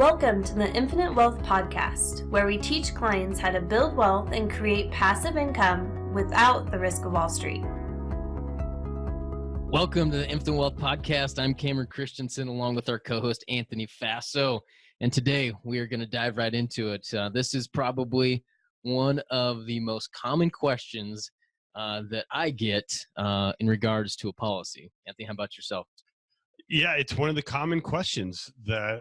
Welcome to the Infinite Wealth Podcast, where we teach clients how to build wealth and create passive income without the risk of Wall Street. Welcome to the Infinite Wealth Podcast. I'm Cameron Christiansen, along with our co-host Anthony Faso, and today we are going to dive right into it. This is probably one of the most common questions that I get in regards to a policy. Anthony, how about yourself? Yeah, it's one of the common questions that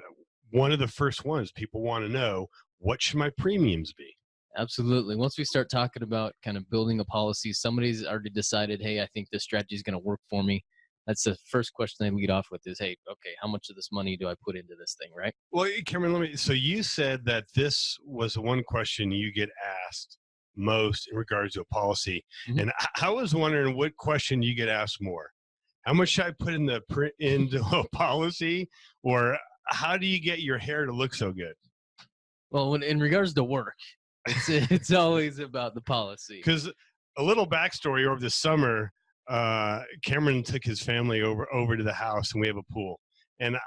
one of the first ones people want to know, what should my premiums be? Absolutely. Once we start talking about kind of building a policy, somebody's already decided, hey, I think this strategy is going to work for me. That's the first question they lead off with is, hey, okay, how much of this money do I put into this thing, right? Well, Cameron, so you said that this was the one question you get asked most in regards to a policy. Mm-hmm. And I was wondering what question you get asked more. How much should I put into a policy, or how do you get your hair to look so good? Well, in regards to work, it's always about the policy. Because a little backstory, over the summer, Cameron took his family over to the house, and we have a pool. And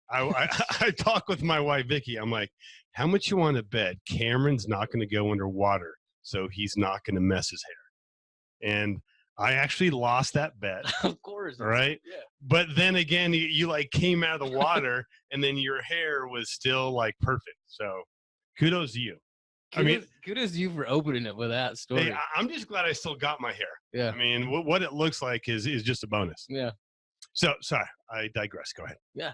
I talk with my wife, Vicky. I'm like, how much you want to bet Cameron's not going to go underwater, so he's not going to mess his hair? And I actually lost that bet. Of course. Right? Yeah. But then again, you like came out of the water and then your hair was still like perfect. So kudos to you. Kudos to you for opening it with that story. Hey, I'm just glad I still got my hair. Yeah. I mean, what it looks like is just a bonus. Yeah. So sorry, I digress. Go ahead. Yeah.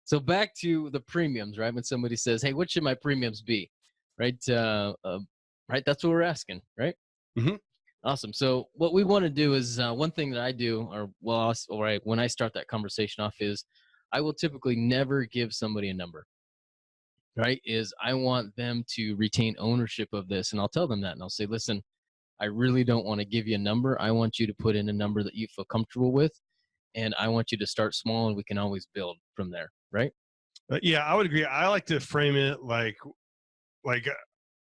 So back to the premiums, right? When somebody says, hey, what should my premiums be? Right. Right. That's what we're asking. Right. Mm-hmm. Awesome. So what we want to do is one thing that I do, when I start that conversation off is I will typically never give somebody a number, right? Is I want them to retain ownership of this. And I'll tell them that. And I'll say, listen, I really don't want to give you a number. I want you to put in a number that you feel comfortable with. And I want you to start small and we can always build from there, right? Yeah, I would agree. I like to frame it like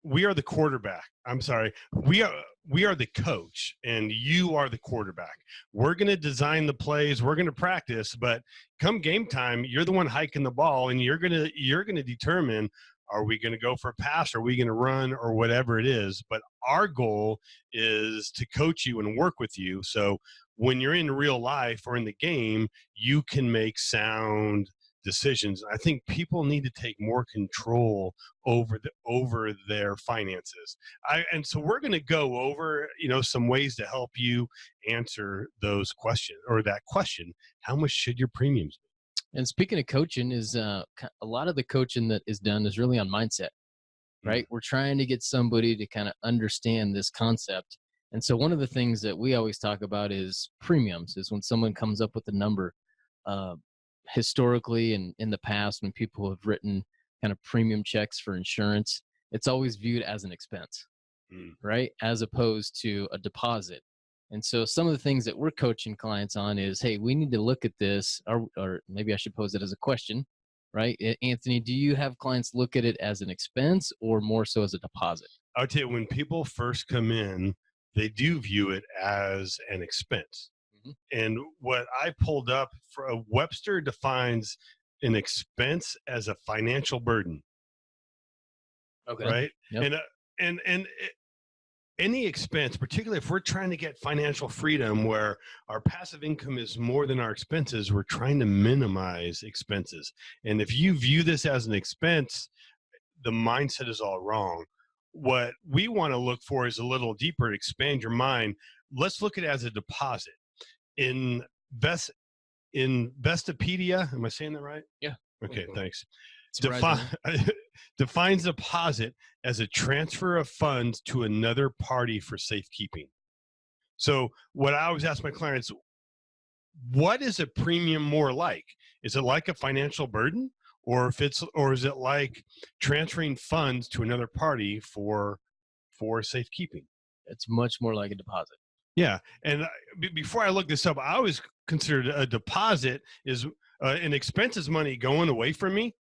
we are the quarterback. I'm sorry. We are the coach and you are the quarterback. We're going to design the plays. We're going to practice, but come game time, you're the one hiking the ball and you're going to determine, are we going to go for a pass? Are we going to run or whatever it is? But our goal is to coach you and work with you. So when you're in real life or in the game, you can make sound decisions. I think people need to take more control over their finances. And so we're going to go over, some ways to help you answer those questions, or that question, how much should your premiums be? And speaking of coaching, is a lot of the coaching that is done is really on mindset, right? Mm-hmm. We're trying to get somebody to kind of understand this concept. And so one of the things that we always talk about is premiums, is when someone comes up with a number. Historically and in the past, when people have written kind of premium checks for insurance, it's always viewed as an expense, right? As opposed to a deposit. And so some of the things that we're coaching clients on is, hey, we need to look at this, or maybe I should pose it as a question, right? Anthony, do you have clients look at it as an expense or more so as a deposit? I would tell you, when people first come in, they do view it as an expense. And what I pulled up, Webster defines an expense as a financial burden. Okay. Right. Yep. And any expense, particularly if we're trying to get financial freedom where our passive income is more than our expenses, we're trying to minimize expenses. And if you view this as an expense, the mindset is all wrong. What we want to look for is a little deeper to expand your mind. Let's look at it as a deposit. In Vestopedia, am I saying that right? Yeah. Okay, thanks. Defines deposit as a transfer of funds to another party for safekeeping. So what I always ask my clients, what is a premium more like? Is it like a financial burden, or is it like transferring funds to another party for safekeeping? It's much more like a deposit. Yeah. And before I looked this up, I always considered a deposit is an expense is money going away from me,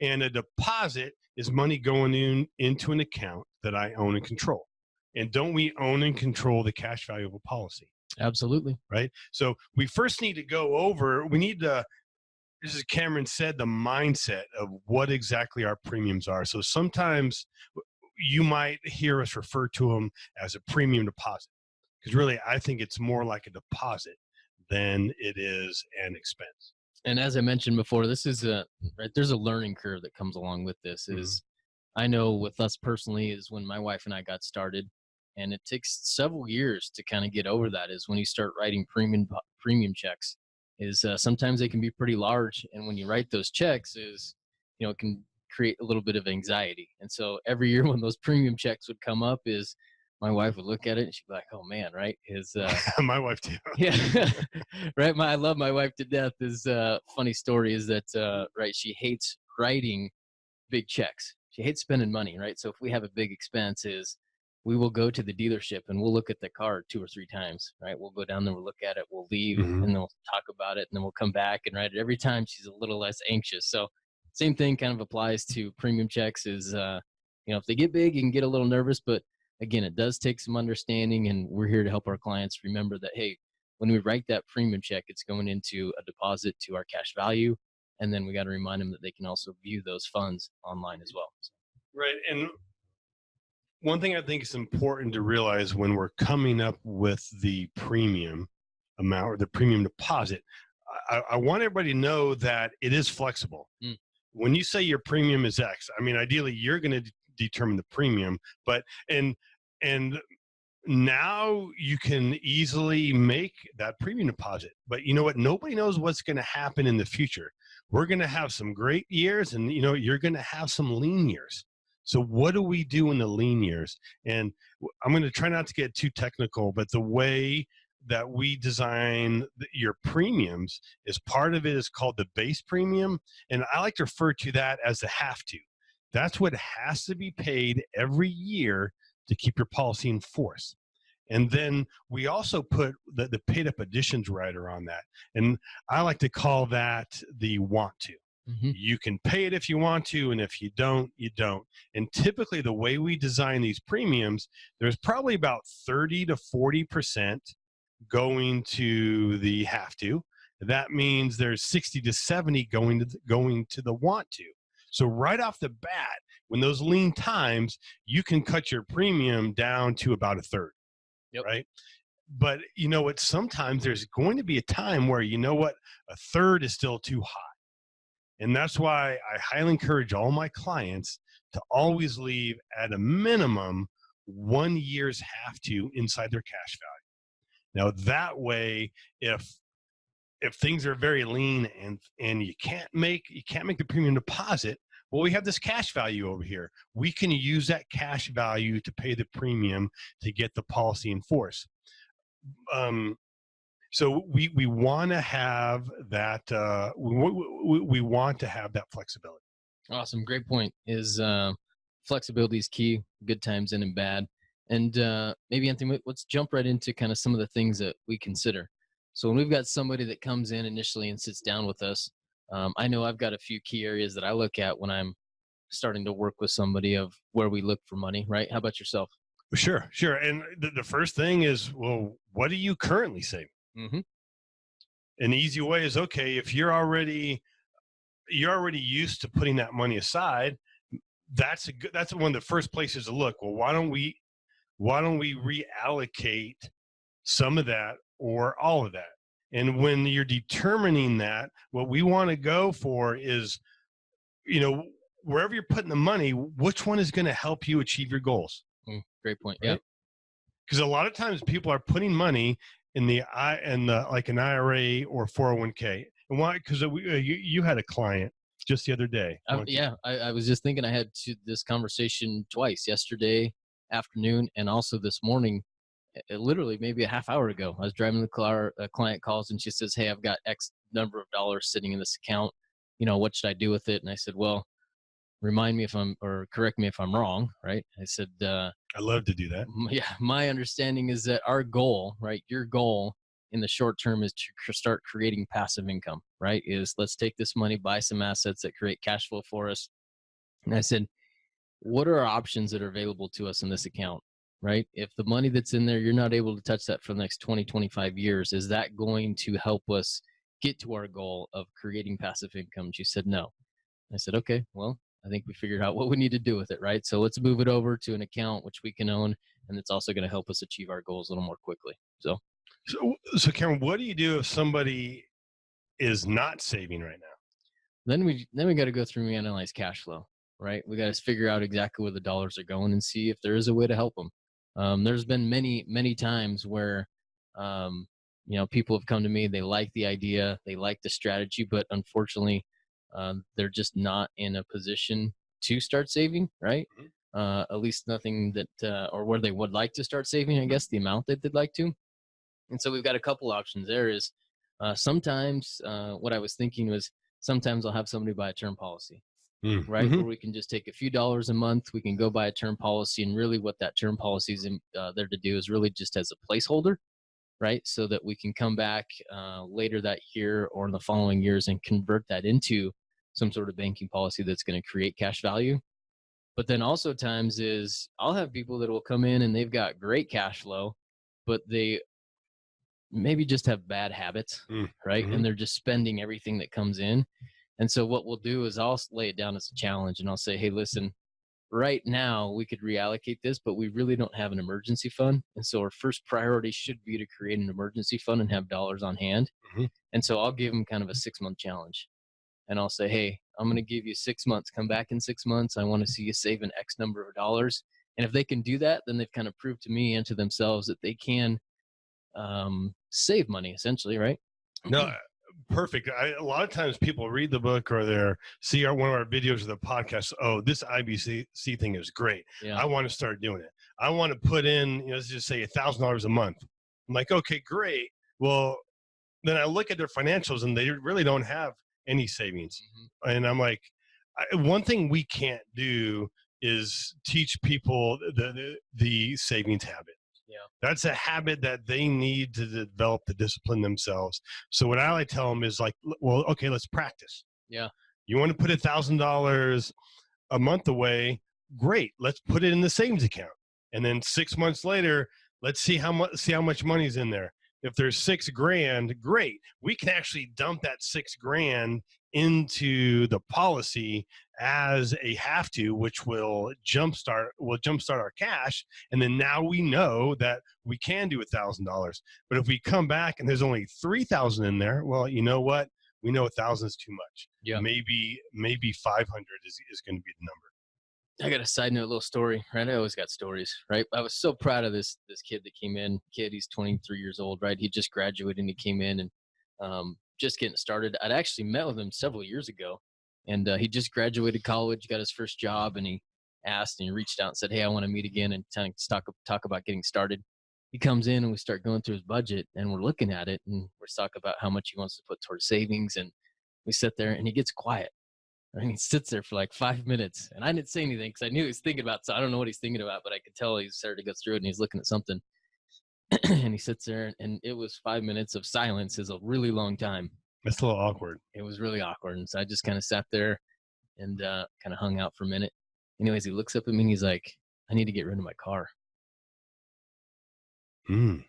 and a deposit is money going into an account that I own and control. And don't we own and control the cash value of a policy? Absolutely. Right. So we first need to we need to This is Cameron said, the mindset of what exactly our premiums are. So sometimes you might hear us refer to them as a premium deposit, because really I think it's more like a deposit than it is an expense. And as I mentioned before, this is right, there's a learning curve that comes along with this. Is I know with us personally is when my wife and I got started, and it takes several years to kind of get over that. Is when you start writing premium checks. Is sometimes they can be pretty large, and when you write those checks, is it can create a little bit of anxiety. And so every year when those premium checks would come up, is my wife would look at it and she'd be like, "Oh man, right?" My wife too. Yeah, right. I love my wife to death. Is funny story is that right? She hates writing big checks. She hates spending money, right? So if we have a big expense, is we will go to the dealership and we'll look at the car 2 or 3 times, right? We'll go down there, we'll look at it, we'll leave, and then we'll talk about it, and then we'll come back and write it. Every time she's a little less anxious. So same thing kind of applies to premium checks. Is if they get big, you can get a little nervous, but again, it does take some understanding, and we're here to help our clients remember that, hey, when we write that premium check, it's going into a deposit to our cash value. And then we got to remind them that they can also view those funds online as well. Right. And one thing I think is important to realize when we're coming up with the premium amount or the premium deposit, I want everybody to know that it is flexible. When you say your premium is X, I mean, ideally you're going to determine the premium, but and now you can easily make that premium deposit. But you know what? Nobody knows what's going to happen in the future. We're going to have some great years, and you're going to have some lean years. So what do we do in the lean years? And I'm going to try not to get too technical, but the way that we design your premiums is part of it is called the base premium. And I like to refer to that as the have to. That's what has to be paid every year to keep your policy in force. And then we also put the paid up additions rider on that. And I like to call that the want to. You can pay it if you want to, and if you don't, you don't. And typically the way we design these premiums, there's probably about 30 to 40% going to the have to. That means there's 60 to 70 going to the want to. So right off the bat, when those lean times, you can cut your premium down to about a third. Yep. Right. But you know what? Sometimes there's going to be a time where, a third is still too high. And that's why I highly encourage all my clients to always leave at a minimum 1 year's have to inside their cash value. Now that way, if things are very lean and you can't make the premium deposit, well, we have this cash value over here. We can use that cash value to pay the premium to get the policy in force. So we want to have that. We want to have that flexibility. Awesome, great point. Is flexibility is key. Good times in and bad. And maybe Anthony, let's jump right into kind of some of the things that we consider. So when we've got somebody that comes in initially and sits down with us, I know I've got a few key areas that I look at when I'm starting to work with somebody of where we look for money, right? How about yourself? Sure. And the first thing is, well, what are you currently saving? An easy way is, okay, if you're already used to putting that money aside, that's one of the first places to look. Well, why don't we reallocate some of that or all of that? And when you're determining that, what we want to go for is, wherever you're putting the money, which one is going to help you achieve your goals? Great point. Right? Yeah. Because a lot of times people are putting money in like an IRA or 401k. And why? Because you had a client just the other day. I was just thinking I had this conversation twice, yesterday afternoon and also this morning. Literally maybe a half hour ago. I was driving the car, a client calls and she says, "Hey, I've got X number of dollars sitting in this account. What should I do with it?" And I said, "Well, correct me if I'm wrong," right? I said, I love to do that. Yeah, my understanding is that our goal, right, your goal in the short term is to start creating passive income, right? Is let's take this money, buy some assets that create cash flow for us. And I said, what are our options that are available to us in this account, right? If the money that's in there, you're not able to touch that for the next 20, 25 years, is that going to help us get to our goal of creating passive income? She said, no. I said, okay, well, I think we figured out what we need to do with it, right? So let's move it over to an account which we can own, and it's also going to help us achieve our goals a little more quickly. So Cameron, what do you do if somebody is not saving right now? Then we got to go through and analyze cash flow, right? We got to figure out exactly where the dollars are going and see if there is a way to help them. There's been many times where, people have come to me, they like the idea, they like the strategy, but unfortunately, they're just not in a position to start saving, right? At least nothing that, or where they would like to start saving, I guess, the amount that they'd like to. And so we've got a couple options. There is sometimes what I was thinking was sometimes I'll have somebody buy a term policy, right? Where we can just take a few dollars a month. We can go buy a term policy. And really what that term policy is there to do is really just as a placeholder, right? So that we can come back later that year or in the following years and convert that into some sort of banking policy that's going to create cash value. But then also times is I'll have people that will come in and they've got great cash flow, but they maybe just have bad habits, right? And they're just spending everything that comes in. And so what we'll do is I'll lay it down as a challenge and I'll say, hey, listen, right now we could reallocate this, but we really don't have an emergency fund. And so our first priority should be to create an emergency fund and have dollars on hand. And so I'll give them kind of a 6-month challenge. And I'll say, hey, I'm going to give you 6 months. Come back in 6 months. I want to see you save an X number of dollars. And if they can do that, then they've kind of proved to me and to themselves that they can save money, essentially, right? No, perfect. A lot of times people read the book or they see one of our videos or the podcast. Oh, this IBC thing is great. I want to start doing it. I want to put in, let's just say $1,000 a month. I'm like, okay, great. Well, then I look at their financials and they really don't have any savings. And I'm like, one thing we can't do is teach people the savings habit. That's a habit that they need to develop to discipline themselves. So what I like to tell them is like, well, okay, let's practice. You want to put $1,000 a month away? Great. Let's put it in the savings account. And then 6 months later, let's see how much money's in there. If there's $6,000, great. We can actually dump that $6,000 into the policy as a have to, which will jumpstart our cash. And then now we know that we can do $1,000. But if we come back and there's only 3,000 in there, well, you know what? We know 1,000 is too much. Maybe 500 is going to be the number. I got a side note, little story, right? I always got stories, right? I was so proud of this kid that came in. He's 23 years old, right? He just graduated and he came in and just getting started. I'd actually met with him several years ago, and he just graduated college, got his first job, and he asked and he reached out and said, hey, I want to meet again and talk about getting started. He comes in and we start going through his budget and we're looking at it and we're talking about how much he wants to put towards savings. And we sit there and he gets quiet. And he sits there for like 5 minutes, and I didn't say anything because I knew he was thinking about. So I don't know what he's thinking about, but I could tell he started to go through it, and he's looking at something. And he sits there, and it was 5 minutes of silence. Is a really long time. It's a little awkward. It was really awkward, and so I just kind of sat there and kind of hung out for a minute. Anyways, he looks up at me and he's like, "I need to get rid of my car."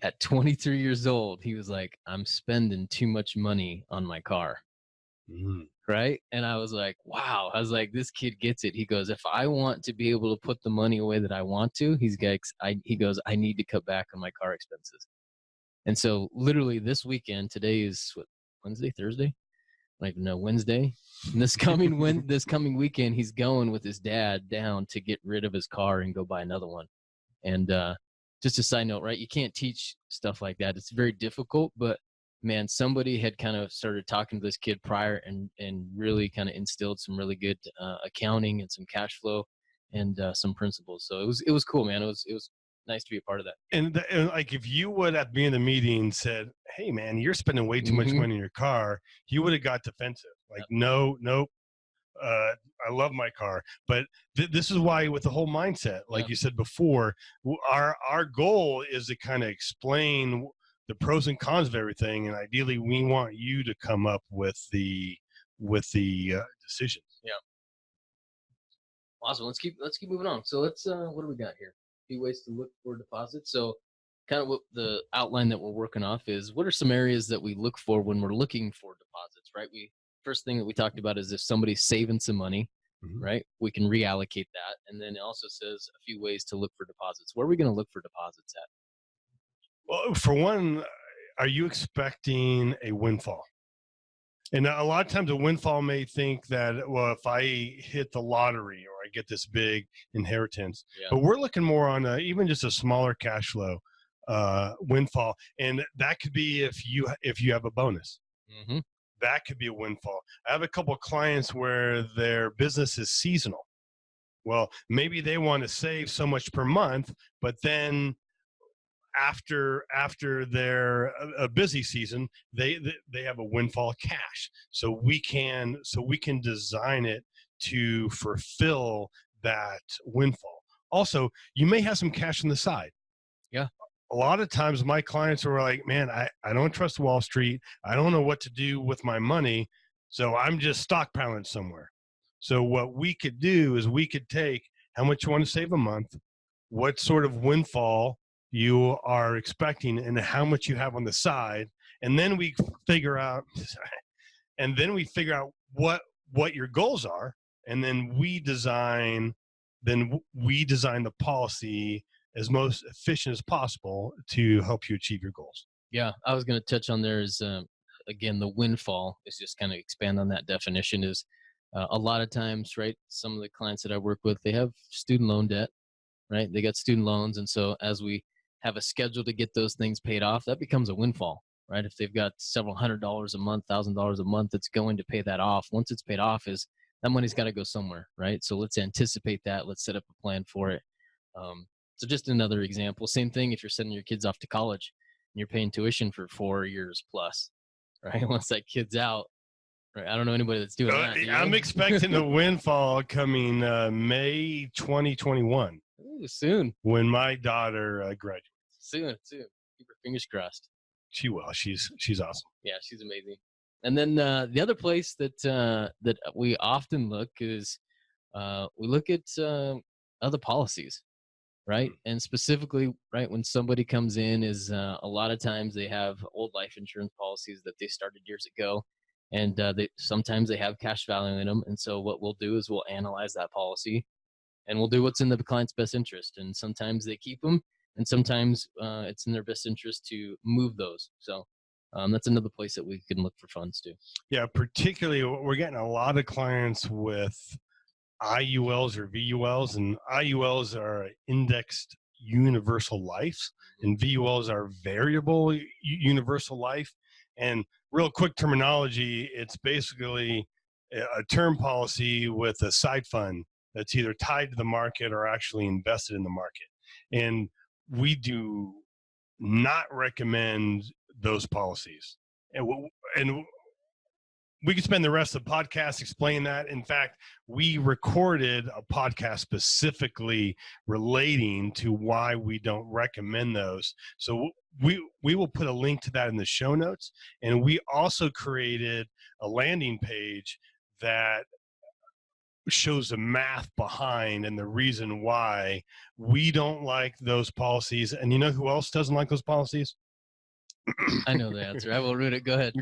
At 23 years old, he was like, "I'm spending too much money on my car." Right? And I was like, wow. I was like, this kid gets it. He goes, if I want to be able to put the money away that I want to, he goes, I need to cut back on my car expenses. And so literally this weekend, today is what, Wednesday, Thursday? I don't even know, Wednesday. And this coming weekend, he's going with his dad down to get rid of his car and go buy another one. And just a side note, right? You can't teach stuff like that. It's very difficult, but man, somebody had kind of started talking to this kid prior and really kind of instilled some really good accounting and some cash flow and some principles. So it was cool, man. It was nice to be a part of that. And like if you would at the end of the meeting said, hey man, you're spending way too much money in your car, he would have got defensive. Like, nope. I love my car. But this is why with the whole mindset, like you said before, our goal is to kind of explain the pros and cons of everything, and ideally we want you to come up with the decisions. Awesome. Let's keep moving on. So let's what do we got here? A few ways to look for deposits. So kind of what the outline that we're working off is, what are some areas that we look for when we're looking for deposits, right? First thing that we talked about is if somebody's saving some money, right? We can reallocate that. And then it also says a few ways to look for deposits. Where are we going to look for deposits at? Well, for one, are you expecting a windfall? And a lot of times a windfall may think that, well, if I hit the lottery or I get this big inheritance, but we're looking more on even just a smaller cash flow windfall. And that could be if you have a bonus. That could be a windfall. I have a couple of clients where their business is seasonal. Well, maybe they want to save so much per month, but then after their a busy season, they have a windfall cash. So we can design it to fulfill that windfall. Also, you may have some cash on the side. Yeah. A lot of times my clients are like, man, I don't trust Wall Street. I don't know what to do with my money. So I'm just stockpiling somewhere. So what we could do is we could take how much you want to save a month, what sort of windfall you are expecting, and how much you have on the side. And then we figure out, what your goals are. And then we design the policy as most efficient as possible to help you achieve your goals. Yeah, I was going to touch on there is, again, the windfall is just kind of expand on that definition is a lot of times, right, some of the clients that I work with, they have student loan debt, right? They got student loans. And so as we have a schedule to get those things paid off, that becomes a windfall, right? If they've got several $100s a month, $1,000 a month, that's going to pay that off. Once it's paid off, is that money's got to go somewhere, right? So let's anticipate that. Let's set up a plan for it. So just another example, same thing if you're sending your kids off to college and you're paying tuition for 4 years plus, right? Once that kid's out, right? I don't know anybody that's doing that. I'm expecting a windfall coming May 2021. Ooh, soon. When my daughter graduates. Soon. Keep her fingers crossed. She will. She's awesome. Yeah, she's amazing. And then the other place that we often look is we look at other policies, right? And specifically, right, when somebody comes in is a lot of times they have old life insurance policies that they started years ago, and sometimes they have cash value in them. And so what we'll do is we'll analyze that policy, and we'll do what's in the client's best interest. And sometimes they keep them, and sometimes it's in their best interest to move those. So that's another place that we can look for funds too. Yeah, particularly we're getting a lot of clients with IULs or VULs, and IULs are indexed universal life, and VULs are variable universal life. And real quick terminology, it's basically a term policy with a side fund that's either tied to the market or actually invested in the market. And we do not recommend those policies. And we could spend the rest of the podcast explaining that. In fact, we recorded a podcast specifically relating to why we don't recommend those. So we will put a link to that in the show notes. And we also created a landing page that shows the math behind and the reason why we don't like those policies. And you know who else doesn't like those policies? I know the answer. I will read it. Go ahead.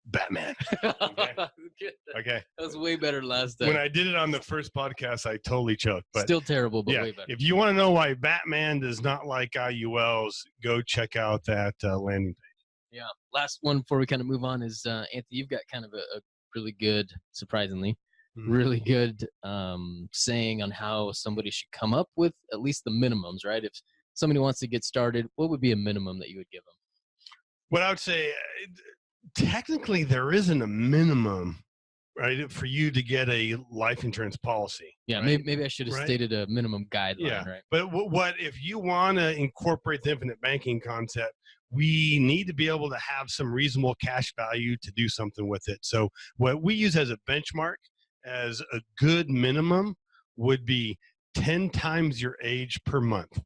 Batman. Okay. That was way better last time. When I did it on the first podcast, I totally choked. But still terrible, but yeah, way better. If you want to know why Batman does not like IULs, go check out that landing page. Yeah. Last one before we kind of move on is, Anthony, you've got kind of a really good, surprisingly, really good saying on how somebody should come up with at least the minimums, right? If somebody wants to get started, what would be a minimum that you would give them? What I would say, technically, there isn't a minimum, right, for you to get a life insurance policy. Yeah, right? maybe I should have stated a minimum guideline, right? But what if you want to incorporate the infinite banking concept, we need to be able to have some reasonable cash value to do something with it. So what we use as a benchmark, as a good minimum, would be 10 times your age per month.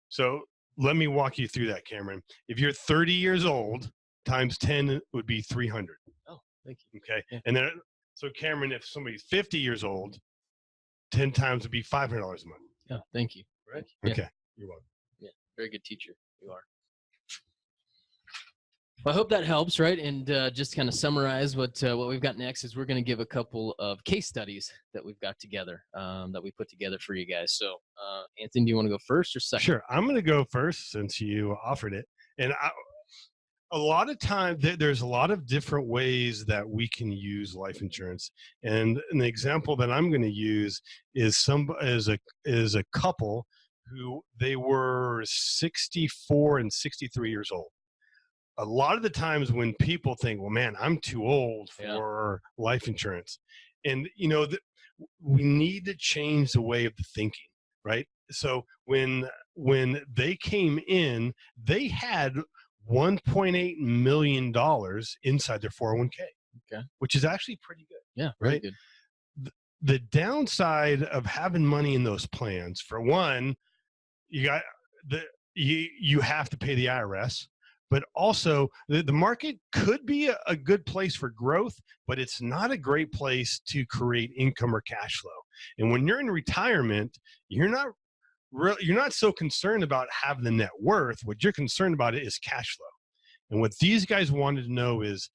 So let me walk you through that, Cameron. If you're 30 years old, times 10 would be 300. Oh, thank you. Okay. Yeah. And then, so Cameron, if somebody's 50 years old, 10 times would be $500 a month. Oh, thank you. right? Yeah. Okay. You're welcome. Yeah. Very good teacher. You are. Well, I hope that helps, right? And just kind of summarize what we've got next is we're going to give a couple of case studies that we've got together, that we put together for you guys. So, Anthony, do you want to go first or second? Sure. I'm going to go first since you offered it. And a lot of time, there's a lot of different ways that we can use life insurance. And an example that I'm going to use is a couple who they were 64 and 63 years old. A lot of the times when people think, well, man, I'm too old for life insurance. And, we need to change the way of the thinking, right? So when they came in, they had $1.8 million inside their 401k, which is actually pretty good. Yeah, right? Good. The downside of having money in those plans, for one, you have to pay the IRS. But also, the market could be a good place for growth, but it's not a great place to create income or cash flow. And when you're in retirement, you're not so concerned about having the net worth. What you're concerned about is cash flow. And what these guys wanted to know is,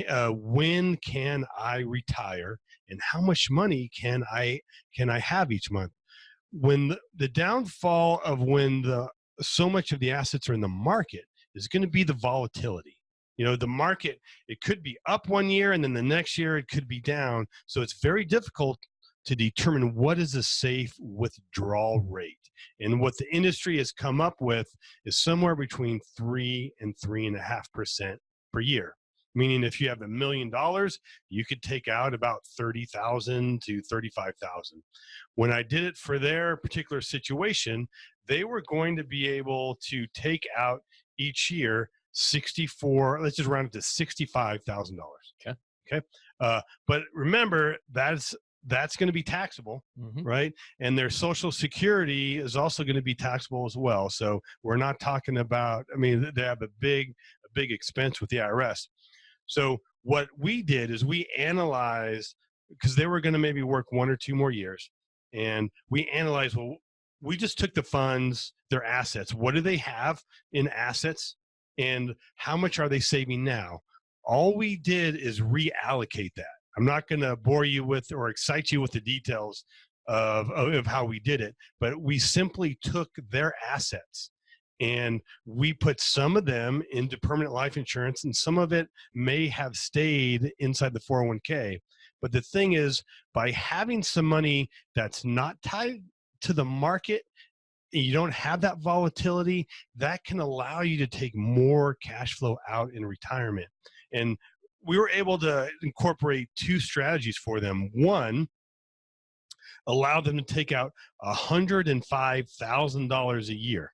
when can I retire, and how much money can I have each month? When the downfall of so much of the assets are in the market is going to be the volatility. The market, it could be up one year and then the next year it could be down. So it's very difficult to determine what is a safe withdrawal rate. And what the industry has come up with is somewhere between 3 and 3.5% per year. Meaning if you have $1 million, you could take out about $30,000 to $35,000. When I did it for their particular situation, they were going to be able to take out each year let's just round it to $65,000. Okay. But remember, that's going to be taxable, right? And their Social Security is also going to be taxable as well. So we're not talking about, they have a big expense with the IRS. So what we did is we analyzed, because they were going to maybe work 1 or 2 more years, and we analyzed, well, we just took the funds, their assets. What do they have in assets, and how much are they saving now? All we did is reallocate that. I'm not going to bore you with or excite you with the details of how we did it, but we simply took their assets and we put some of them into permanent life insurance, and some of it may have stayed inside the 401k. But the thing is, by having some money that's not tied to the market, you don't have that volatility, that can allow you to take more cash flow out in retirement. And we were able to incorporate 2 strategies for them. One, allow them to take out $105,000 a year.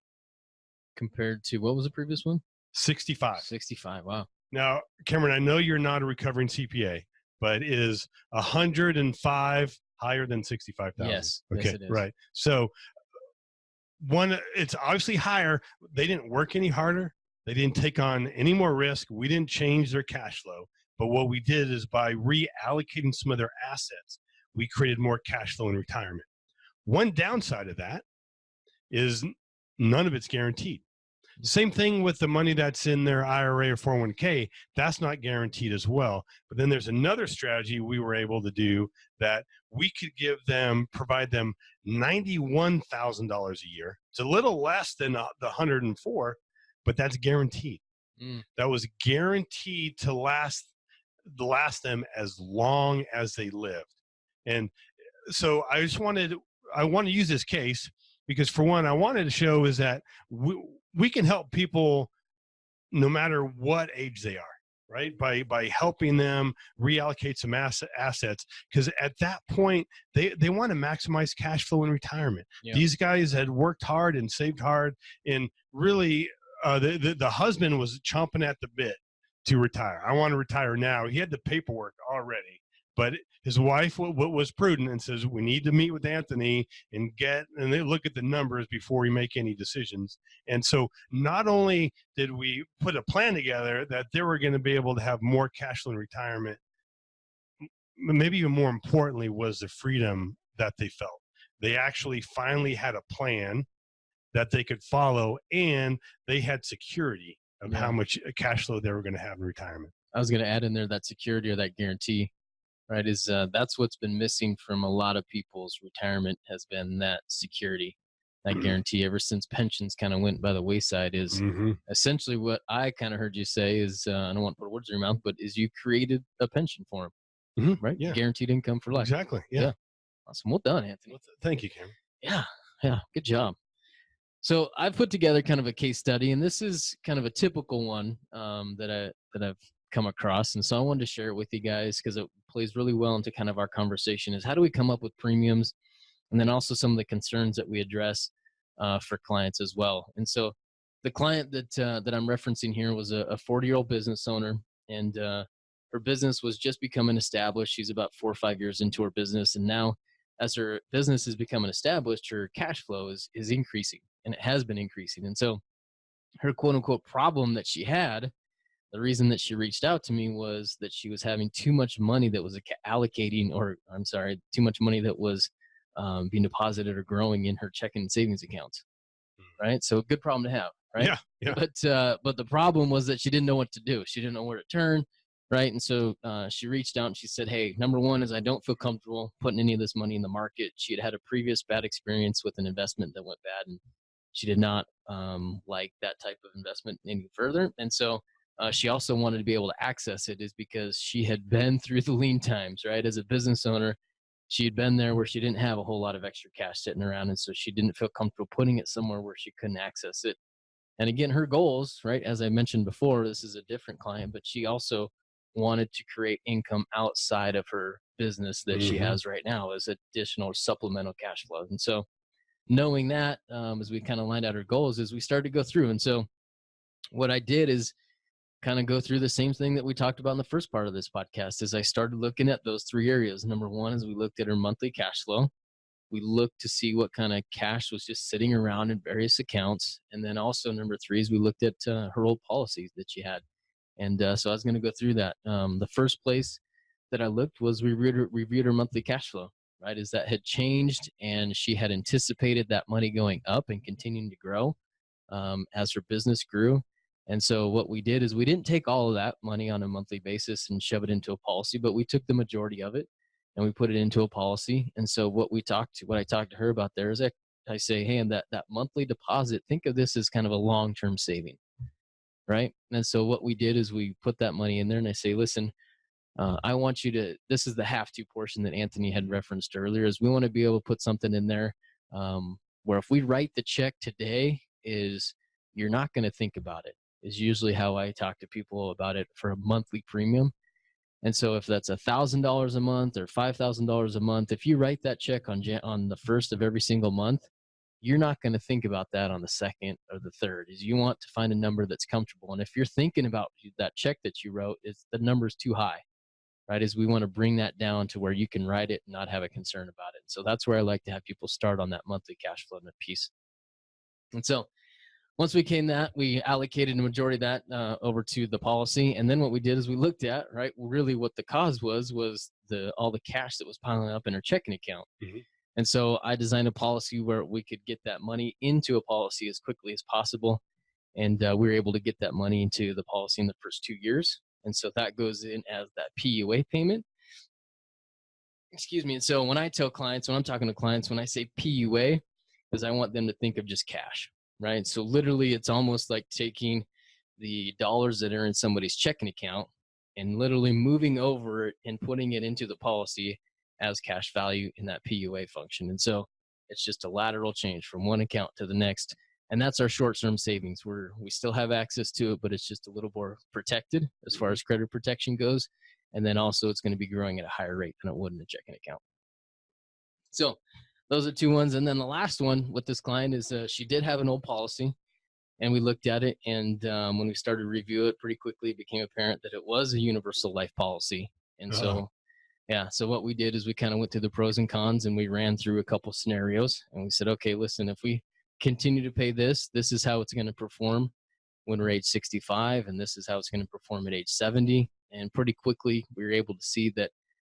Compared to, what was the previous one? 65. 65, wow. Now, Cameron, I know you're not a recovering CPA, but is 105 higher than 65,000? Yes. Okay, yes, it is. right. So one, it's obviously higher. They didn't work any harder. They didn't take on any more risk. We didn't change their cash flow. But what we did is, by reallocating some of their assets, we created more cash flow in retirement. One downside of that is none of it's guaranteed. Same thing with the money that's in their IRA or 401k. That's not guaranteed as well. But then there's another strategy we were able to do, that we could provide them $91,000 a year. It's a little less than the 104, but that's guaranteed. That was guaranteed to last them as long as they lived. And so I want to use this case because, for one, I wanted to show is that we can help people no matter what age they are, right? By helping them reallocate some assets, because at that point they want to maximize cash flow in retirement. Yeah. These guys had worked hard and saved hard, and really the husband was chomping at the bit to retire. I want to retire now. He had the paperwork already, but his wife was prudent and says, we need to meet with Anthony and they look at the numbers before we make any decisions. And so not only did we put a plan together that they were going to be able to have more cash flow in retirement, maybe even more importantly was the freedom that they felt. They actually finally had a plan that they could follow, and they had security of how much cash flow they were going to have in retirement. I was going to add in there that security or that guarantee, right? Is that's what's been missing from a lot of people's retirement, has been that security, that guarantee. Ever since pensions kind of went by the wayside, is essentially what I kind of heard you say is, I don't want to put words in your mouth, but is you created a pension for them, right? Yeah. Guaranteed income for life. Exactly. Yeah. Awesome. Well done, Anthony. Well, thank you, Cameron. Yeah. Good job. So I've put together kind of a case study, and this is kind of a typical one that I've come across. And so I wanted to share it with you guys because it plays really well into kind of our conversation, is how do we come up with premiums, and then also some of the concerns that we address for clients as well. And so the client that I'm referencing here was a 40-year-old business owner, and her business was just becoming established. She's about 4 or 5 years into her business, and now as her business is becoming established, her cash flow is increasing, and it has been increasing. And so her quote unquote problem that she had, the reason that she reached out to me, was that she was having too much money that was too much money that was being deposited or growing in her checking and savings accounts. Right. So good problem to have. Right. Yeah. But the problem was that she didn't know what to do. She didn't know where to turn. Right. And so she reached out and she said, hey, number one is I don't feel comfortable putting any of this money in the market. She had a previous bad experience with an investment that went bad, and she did not like that type of investment any further. And so she also wanted to be able to access it, is because she had been through the lean times, right? As a business owner, she had been there where she didn't have a whole lot of extra cash sitting around. And so she didn't feel comfortable putting it somewhere where she couldn't access it. And again, her goals, right? As I mentioned before, this is a different client, but she also wanted to create income outside of her business that she has right now as additional supplemental cash flow. And so knowing that, as we kind of lined out our goals, is we started to go through. And so what I did is kind of go through the same thing that we talked about in the first part of this podcast, is I started looking at those 3 areas. Number one is we looked at her monthly cash flow. We looked to see what kind of cash was just sitting around in various accounts. And then also number 3 is we looked at her old policies that she had. And so I was going to go through that. The first place that I looked was we reviewed her monthly cash flow, right? As that had changed, and she had anticipated that money going up and continuing to grow as her business grew. And so what we did is we didn't take all of that money on a monthly basis and shove it into a policy, but we took the majority of it and we put it into a policy. And so what I talked to her about there is I say, hey, and that monthly deposit, think of this as kind of a long-term saving, right? And so what we did is we put that money in there, and I say, listen, I want you to, this is the have-to portion that Anthony had referenced earlier, is we want to be able to put something in there where if we write the check today, is you're not going to think about it, is usually how I talk to people about it for a monthly premium. And so if that's $1,000 a month or $5,000 a month, if you write that check on the first of every single month, you're not going to think about that on the second or the third. Is you want to find a number that's comfortable. And if you're thinking about that check that you wrote, the number's too high, right? Is we want to bring that down to where you can write it and not have a concern about it. So that's where I like to have people start on that monthly cash flow piece. And so once we allocated the majority of that over to the policy. And then what we did is we looked at, right, really what the cause was all the cash that was piling up in her checking account. And so I designed a policy where we could get that money into a policy as quickly as possible. And we were able to get that money into the policy in the first 2 years. And so that goes in as that PUA payment. Excuse me. And so when I'm talking to clients, when I say PUA, is I want them to think of just cash. Right. So literally it's almost like taking the dollars that are in somebody's checking account and literally moving over it and putting it into the policy as cash value in that PUA function. And so it's just a lateral change from one account to the next. And that's our short-term savings. We still have access to it, but it's just a little more protected as far as credit protection goes. And then also it's going to be growing at a higher rate than it would in a checking account. So those are 2 ones. And then the last one with this client is she did have an old policy, and we looked at it. And when we started to review it, pretty quickly it became apparent that it was a universal life policy. And so what we did is we kind of went through the pros and cons, and we ran through a couple scenarios, and we said, okay, listen, if we continue to pay this is how it's going to perform when we're age 65, and this is how it's going to perform at age 70. And pretty quickly we were able to see that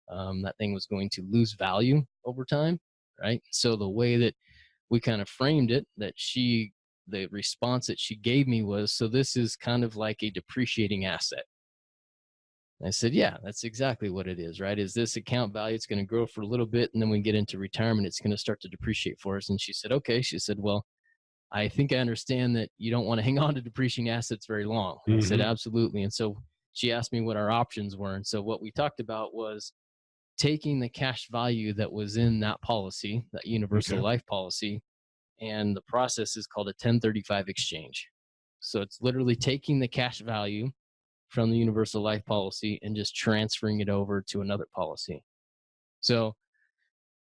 that thing was going to lose value over time. Right. So the way that we kind of framed it that the response that she gave me was, so this is kind of like a depreciating asset. I said, yeah, that's exactly what it is, right? Is this account value? It's going to grow for a little bit, and then when we get into retirement, it's going to start to depreciate for us. And she said, okay. She said, well, I think I understand that you don't want to hang on to depreciating assets very long. I said, absolutely. And so she asked me what our options were. And so what we talked about was taking the cash value that was in that policy, that universal life policy, and the process is called a 1035 exchange. So it's literally taking the cash value from the universal life policy and just transferring it over to another policy. So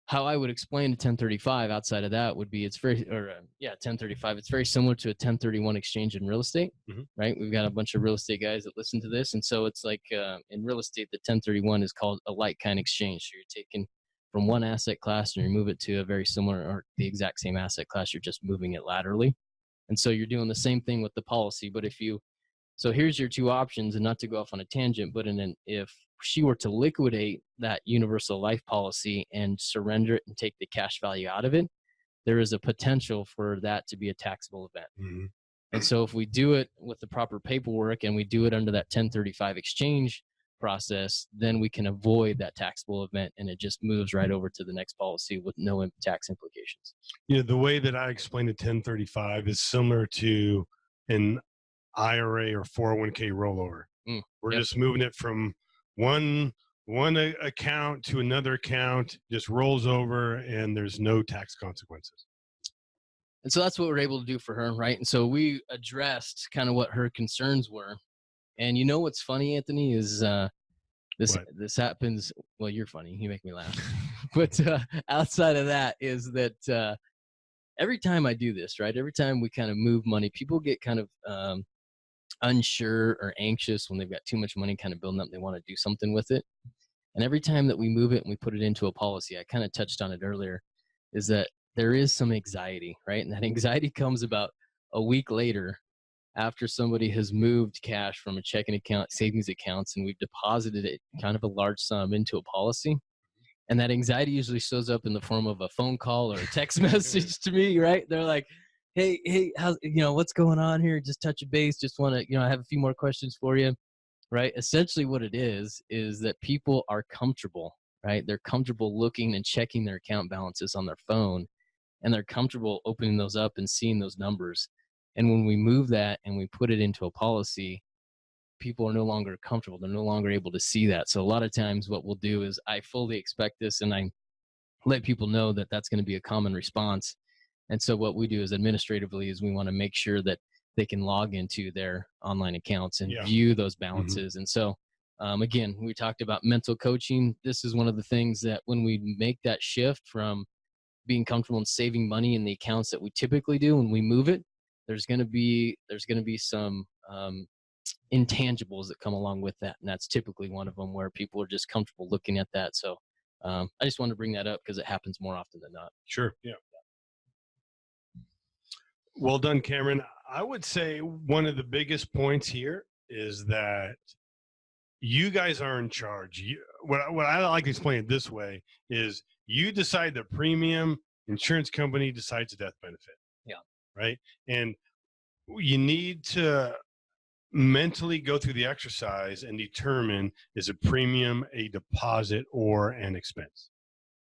how I would explain a 1035 outside of that would be 1035. It's very similar to a 1031 exchange in real estate, right? We've got a bunch of real estate guys that listen to this. And so it's like in real estate, the 1031 is called a like kind exchange. So you're taking from one asset class and you move it to a very similar or the exact same asset class. You're just moving it laterally. And so you're doing the same thing with the policy. But so here's your two options, and not to go off on a tangent, but if she were to liquidate that universal life policy and surrender it and take the cash value out of it, there is a potential for that to be a taxable event. And so if we do it with the proper paperwork and we do it under that 1035 exchange process, then we can avoid that taxable event, and it just moves right over to the next policy with no tax implications. The way that I explain the 1035 is similar to an IRA or 401k rollover. We're just moving it from one account to another account, just rolls over, and there's no tax consequences. And so that's what we're able to do for her, right? And so we addressed kind of what her concerns were. And you know what's funny, Anthony, is this happens. Well, you're funny. You make me laugh. But outside of that is that every time I do this, right, every time we kind of move money, people get kind of unsure or anxious when they've got too much money kind of building up. They want to do something with it. And every time that we move it and we put it into a policy, I kind of touched on it earlier, is that there is some anxiety, right? And that anxiety comes about a week later after somebody has moved cash from a checking account, savings accounts, and we've deposited it kind of a large sum into a policy. And that anxiety usually shows up in the form of a phone call or a text message to me, right? They're like, hey, how's, what's going on here? Just touch a base. Just want to, I have a few more questions for you, right? Essentially what it is that people are comfortable, right? They're comfortable looking and checking their account balances on their phone, and they're comfortable opening those up and seeing those numbers. And when we move that and we put it into a policy, people are no longer comfortable. They're no longer able to see that. So a lot of times what we'll do is I fully expect this, and I let people know that that's going to be a common response. And so what we do is administratively is we want to make sure that they can log into their online accounts and view those balances. And so, again, we talked about mental coaching. This is one of the things that when we make that shift from being comfortable in saving money in the accounts that we typically do, when we move it, there's going to be some intangibles that come along with that. And that's typically one of them, where people are just comfortable looking at that. So I just wanted to bring that up because it happens more often than not. Sure. Yeah. Well done, Cameron. I would say one of the biggest points here is that you guys are in charge. What I like to explain it this way is you decide the premium, insurance company decides the death benefit. Yeah. Right. And you need to mentally go through the exercise and determine, is a premium a deposit or an expense?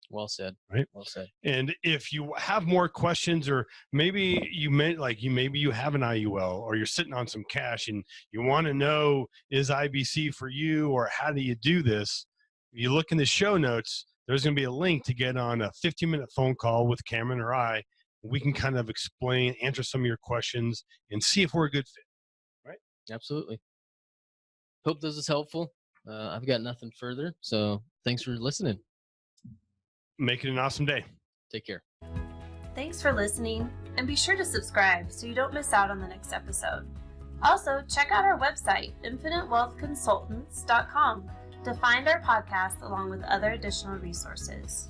Well said. Right. Well said. And if you have more questions, or maybe you have an IUL, or you're sitting on some cash and you want to know, is IBC for you, or how do you do this? You look in the show notes, there's going to be a link to get on a 15-minute phone call with Cameron or I. We can kind of explain, answer some of your questions, and see if we're a good fit. Right. Absolutely. Hope this is helpful. I've got nothing further. So thanks for listening. Make it an awesome day. Take care. Thanks for listening, and be sure to subscribe so you don't miss out on the next episode. Also, check out our website, infinitewealthconsultants.com, to find our podcast along with other additional resources.